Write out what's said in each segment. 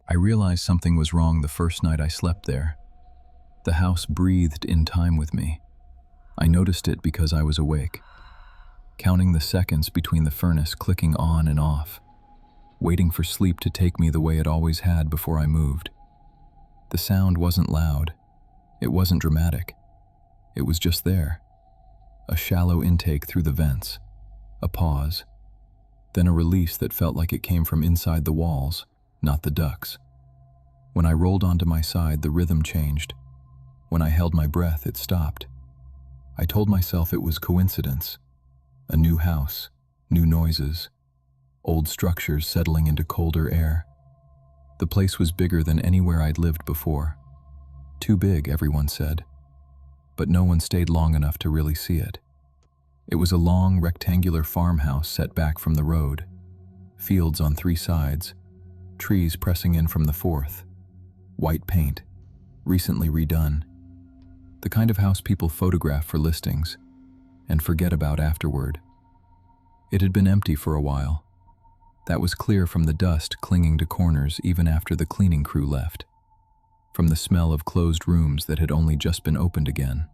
I realized something was wrong the first night I slept there. The house breathed in time with me. I noticed it because I was awake, counting the seconds between the furnace clicking on and off, waiting for sleep to take me the way it always had before I moved. The sound wasn't loud. It wasn't dramatic. It was just there. A shallow intake through the vents, a pause, then a release that felt like it came from inside the walls, not the ducts. When I rolled onto my side, the rhythm changed. When I held my breath, it stopped. I told myself it was coincidence. A new house, new noises, old structures settling into colder air. The place was bigger than anywhere I'd lived before. Too big, everyone said. But no one stayed long enough to really see it. It was a long, rectangular farmhouse set back from the road. Fields on 3 sides, trees pressing in from the 4th. White paint, recently redone. The kind of house people photograph for listings and forget about afterward. It had been empty for a while. That was clear from the dust clinging to corners even after the cleaning crew left, from the smell of closed rooms that had only just been opened again.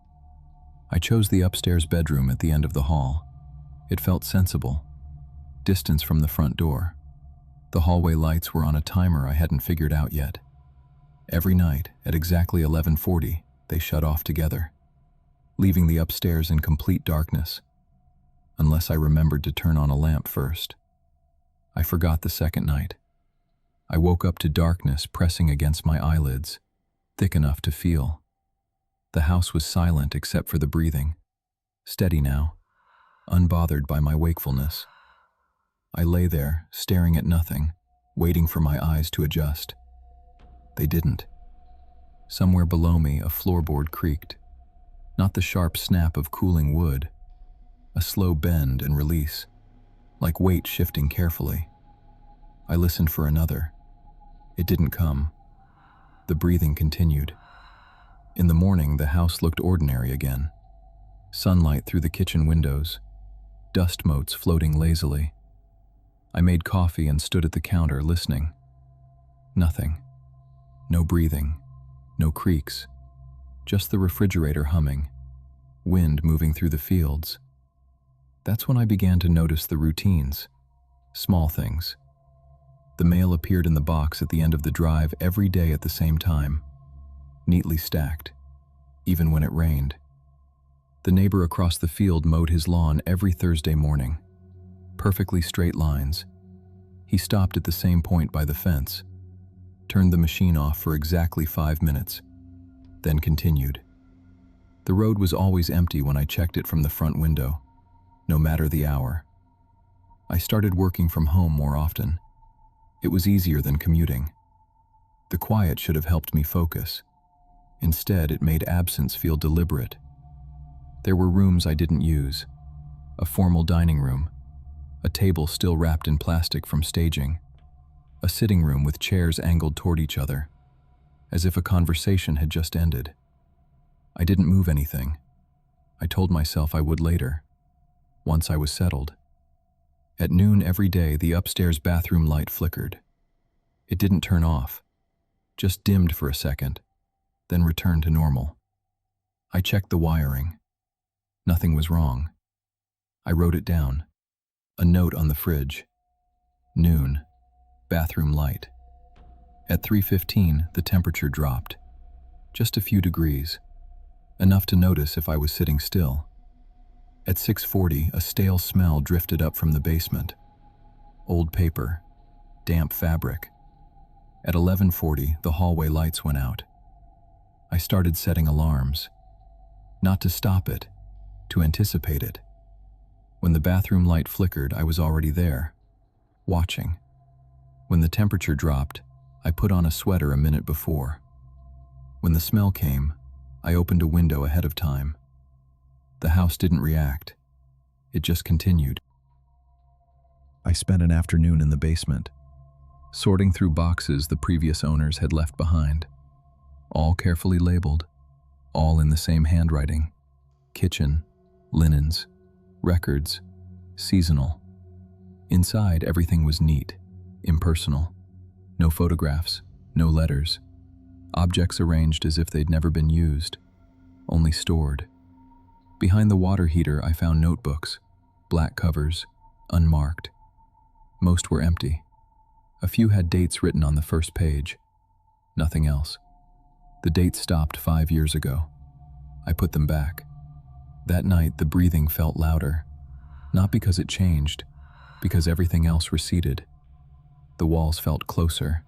I chose the upstairs bedroom at the end of the hall. It felt sensible, distance from the front door. The hallway lights were on a timer I hadn't figured out yet. Every night, at exactly 11:40, they shut off together, leaving the upstairs in complete darkness, unless I remembered to turn on a lamp first. I forgot the second night. I woke up to darkness pressing against my eyelids, thick enough to feel. The house was silent except for the breathing, steady now, unbothered by my wakefulness. I lay there, staring at nothing, waiting for my eyes to adjust. They didn't. Somewhere below me, a floorboard creaked. Not the sharp snap of cooling wood, a slow bend and release, like weight shifting carefully. I listened for another. It didn't come. The breathing continued. In the morning, the house looked ordinary again. Sunlight through the kitchen windows, dust motes floating lazily. I made coffee and stood at the counter listening. Nothing. No breathing. No creaks. Just the refrigerator humming. Wind moving through the fields. That's when I began to notice the routines. Small things. The mail appeared in the box at the end of the drive every day at the same time, neatly stacked, even when it rained. The neighbor across the field mowed his lawn every Thursday morning. Perfectly straight lines. He stopped at the same point by the fence, turned the machine off for exactly 5 minutes, then continued. The road was always empty when I checked it from the front window, no matter the hour. I started working from home more often. It was easier than commuting. The quiet should have helped me focus. Instead, it made absence feel deliberate. There were rooms I didn't use. A formal dining room, a table still wrapped in plastic from staging, a sitting room with chairs angled toward each other, as if a conversation had just ended. I didn't move anything. I told myself I would later, once I was settled. At noon every day, the upstairs bathroom light flickered. It didn't turn off, just dimmed for a second, then returned to normal. I checked the wiring. Nothing was wrong. I wrote it down. A note on the fridge. Noon, bathroom light. At 3:15, the temperature dropped. Just a few degrees, enough to notice if I was sitting still. At 6:40, a stale smell drifted up from the basement. Old paper, damp fabric. At 11:40, the hallway lights went out. I started setting alarms. Not to stop it, to anticipate it. When the bathroom light flickered, I was already there, watching. When the temperature dropped, I put on a sweater a minute before. When the smell came, I opened a window ahead of time. The house didn't react. It just continued. I spent an afternoon in the basement, sorting through boxes the previous owners had left behind. All carefully labeled, all in the same handwriting. Kitchen, linens, records, seasonal. Inside, everything was neat, impersonal. No photographs, No letters. Objects arranged as if they'd never been used, only stored. Behind the water heater, I found notebooks, black covers, unmarked. Most were empty. A few had dates written on the first page. Nothing else. The dates stopped 5 years ago. I put them back. That night, the breathing felt louder. Not because it changed, because everything else receded. The walls felt closer,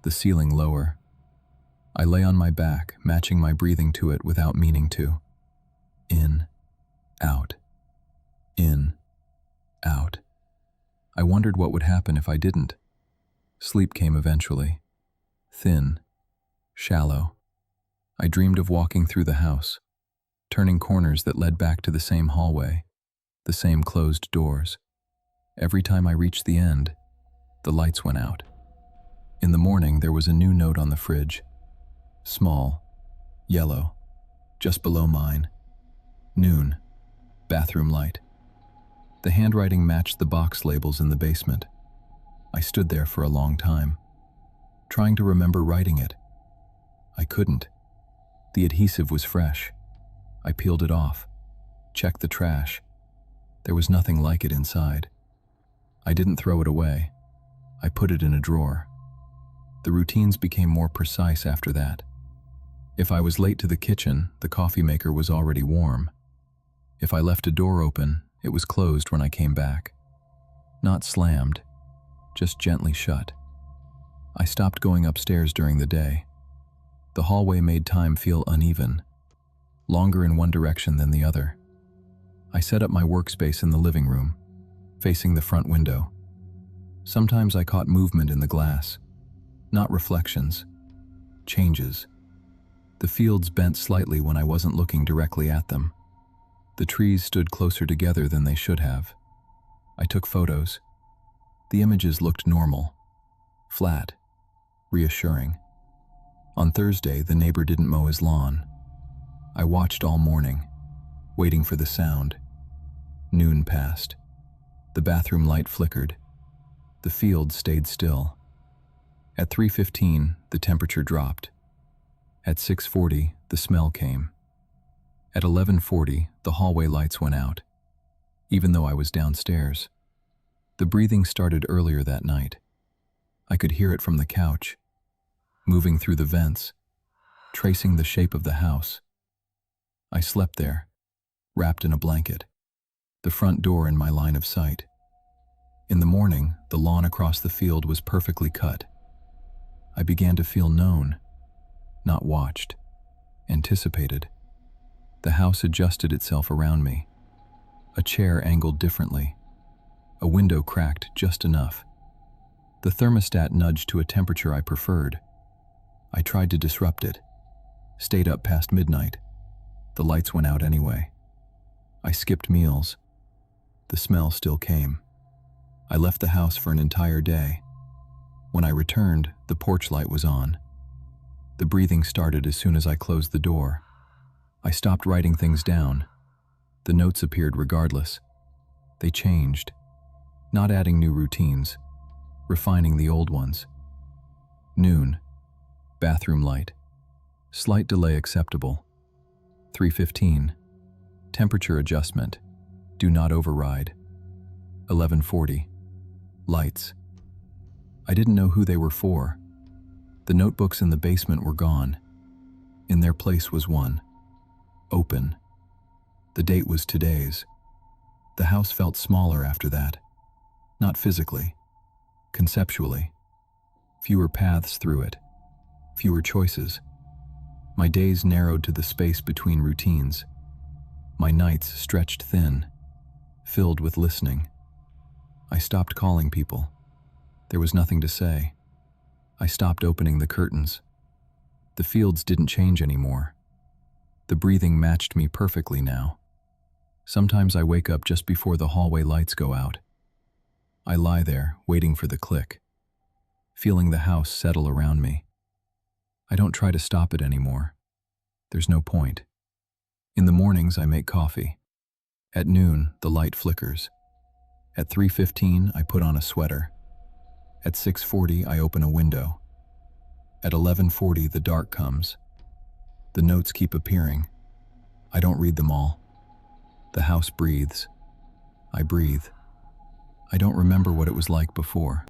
the ceiling lower. I lay on my back, matching my breathing to it without meaning to. In, out. In, out. I wondered what would happen if I didn't. Sleep came eventually. Thin, shallow. I dreamed of walking through the house, turning corners that led back to the same hallway, the same closed doors. Every time I reached the end, the lights went out. In the morning, there was a new note on the fridge. Small, yellow, just below mine. Noon, bathroom light. The handwriting matched the box labels in the basement. I stood there for a long time, trying to remember writing it. I couldn't. The adhesive was fresh. I peeled it off, checked the trash. There was nothing like it inside. I didn't throw it away. I put it in a drawer. The routines became more precise after that. If I was late to the kitchen, the coffee maker was already warm. If I left a door open, it was closed when I came back. Not slammed, just gently shut. I stopped going upstairs during the day. The hallway made time feel uneven, longer in one direction than the other. I set up my workspace in the living room, facing the front window. Sometimes I caught movement in the glass, not reflections, changes. The fields bent slightly when I wasn't looking directly at them. The trees stood closer together than they should have. I took photos. The images looked normal, flat, reassuring. On Thursday, the neighbor didn't mow his lawn. I watched all morning, waiting for the sound. Noon passed. The bathroom light flickered. The field stayed still. At 3:15, the temperature dropped. At 6:40, the smell came. At 11:40, the hallway lights went out, even though I was downstairs. The breathing started earlier that night. I could hear it from the couch, moving through the vents, tracing the shape of the house. I slept there, wrapped in a blanket, the front door in my line of sight. In the morning, the lawn across the field was perfectly cut. I began to feel known, not watched, anticipated. The house adjusted itself around me. A chair angled differently. A window cracked just enough. The thermostat nudged to a temperature I preferred. I tried to disrupt it, stayed up past midnight. The lights went out anyway. I skipped meals. The smell still came. I left the house for an entire day. When I returned, the porch light was on. The breathing started as soon as I closed the door. I stopped writing things down. The notes appeared regardless. They changed, not adding new routines, refining the old ones. Noon, bathroom light. Slight delay acceptable. 3:15, temperature adjustment. Do not override. 11:40, lights. I didn't know who they were for. The notebooks in the basement were gone. In their place was one. Open. The date was today's. The house felt smaller after that. Not physically, conceptually. Fewer paths through it. Fewer choices. My days narrowed to the space between routines. My nights stretched thin, filled with listening. I stopped calling people. There was nothing to say. I stopped opening the curtains. The fields didn't change anymore. The breathing matched me perfectly now. Sometimes I wake up just before the hallway lights go out. I lie there, waiting for the click, feeling the house settle around me. I don't try to stop it anymore. There's no point. In the mornings, I make coffee. At noon, the light flickers. At 3:15, I put on a sweater. At 6:40, I open a window. At 11:40, the dark comes. The notes keep appearing. I don't read them all. The house breathes. I breathe. I don't remember what it was like before.